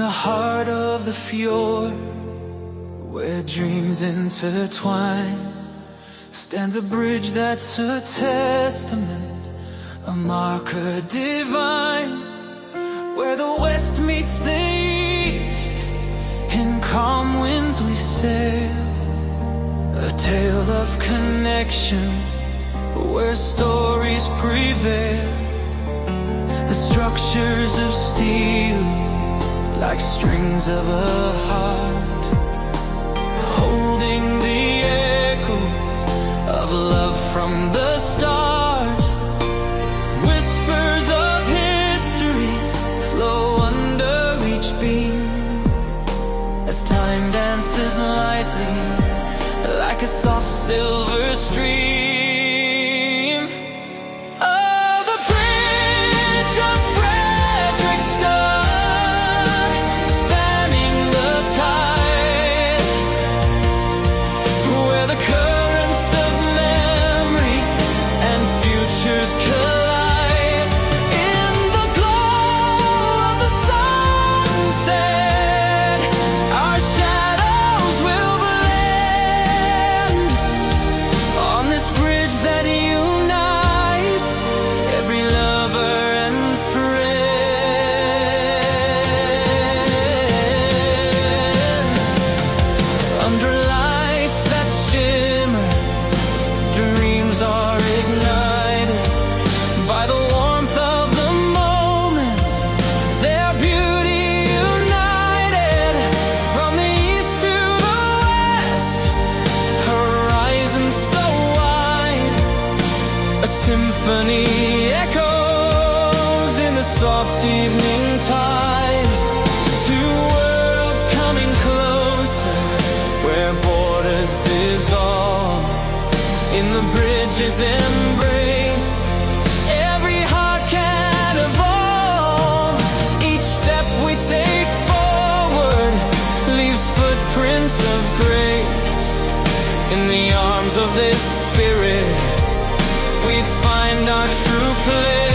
the heart of the fjord, where dreams intertwine, stands a bridge that's a testament, a marker divine, where the west meets the east. In calm winds we sail, a tale of connection, where stories prevail. The structures of steel, like strings of a heart, holding the echoes of love from the start. Whispers of history flow under each beam, as time dances lightly like a soft silver stream. Symphony echoes in the soft evening tide. Two worlds coming closer, where borders dissolve in the bridge's embrace. Every heart can evolve. Each step we take forward leaves footprints of grace. In the arms of this spirit we find our true place.